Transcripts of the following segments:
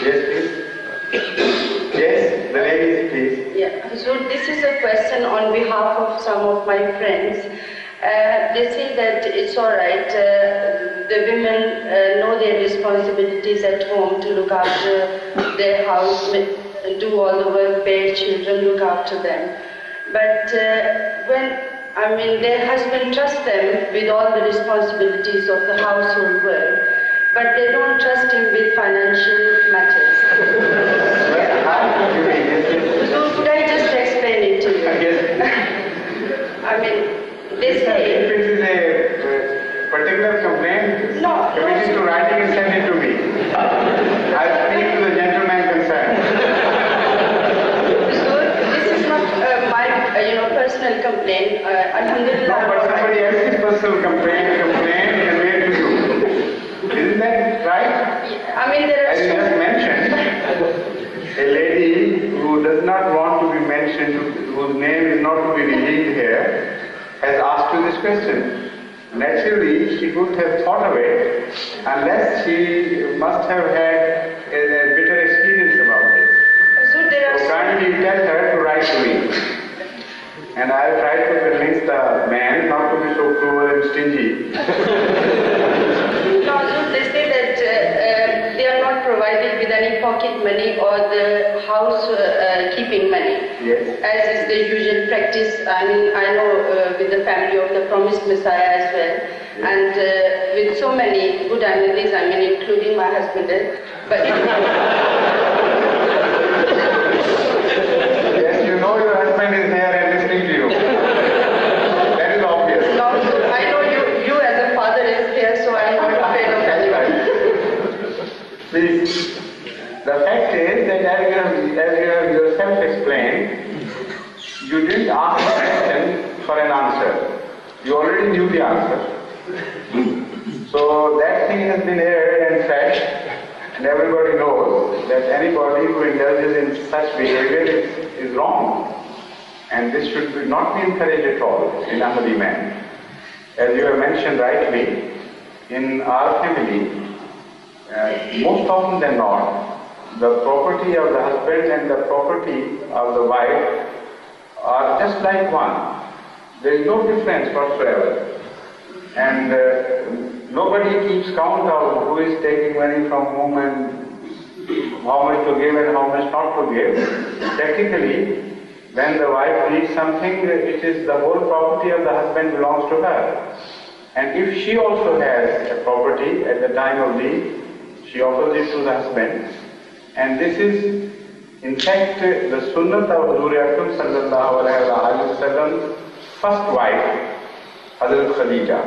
Yes, please. Yes, the ladies, please. Yeah. So this is a question on behalf of some of my friends. They say that it's all right. The women know their responsibilities at home to look after their house, do all the work, bear children, look after them. But when their husband trusts them with all the responsibilities of the household work, but they don't trust him with financial matters. So could I just explain it to you? Yes. They say... If it is a particular complaint, no, committee to writing and send it to me. I'll speak to the gentleman concerned. So this is not my personal complaint. Alhamdulillah. No, but somebody else's personal complaint conveyed to you. Isn't that right? There are as you just mentioned, a lady who does not want to be mentioned, whose name is not to be revealed here, has asked you this question. Naturally, she couldn't have thought of it unless she must have had a bitter experience about it. So kindly tell her to write to me. And I'll try to convince the man not to be so cruel and stingy. No, so they say that they are not provided with any pocket money or the house keeping money. Yes. As is the usual practice. I know with the family of the promised Messiah as well. Yes. And with so many good Ahmadis, including my husband. But yes, you know your husband is here and listening to you. That is obvious. No, I know you as a father is here, so I am not afraid of anyone. Please. The fact is that as you have yourself explained, you didn't ask a question for an answer. You already knew the answer. So that thing has been aired and said, and everybody knows that anybody who indulges in such behavior is wrong. And this should not be encouraged at all in Ahmadi man. As you have mentioned rightly, in our family, most often than not, the property of the husband and the property of the wife are just like one. There is no difference whatsoever. And nobody keeps count of who is taking money from whom and how much to give and how much not to give. Practically, when the wife needs something, it is the whole property of the husband belongs to her. And if she also has a property at the time of need, she offers it to the husband. And this is, in fact, the sunnah of Huzur Akram sallallahu alayhi wa sallam, first wife, Hazrat Khadija.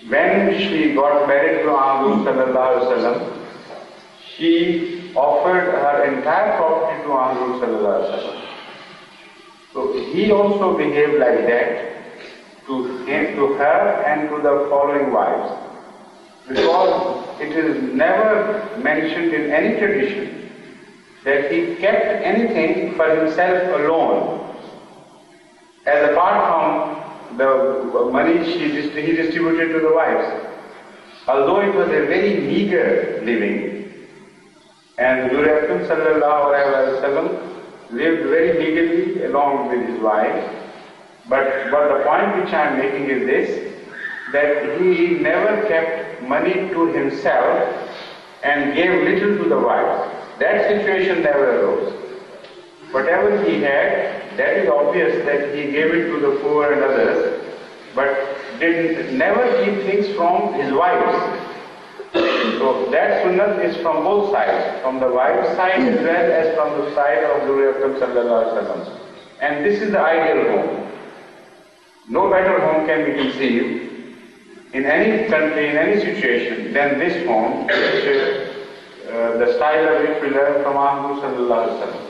When she got married to Huzur sallallahu alayhi wa sallam, she offered her entire property to Huzur sallallahu alayhi wa sallam. So he also behaved like that to her and to the following wives. Because it is never mentioned in any tradition that he kept anything for himself alone, as apart from the money he distributed to the wives. Although it was a very meager living, and Huzur Akram sallallahu alayhi wa sallam lived very meagerly along with his wife, but the point which I am making is this, that he never kept money to himself and gave little to the wives. That situation never arose. Whatever he had, that is obvious that he gave it to the poor and others, but never keep things from his wives. So that sunnah is from both sides, from the wife's side as well as from the side of Huzur Akram sallallahu alaihi wasallam. And this is the ideal home. No better home can be conceived in any country, in any situation, than this home, which the style of which we learn from Huzur sallallahu alaihi wasallam.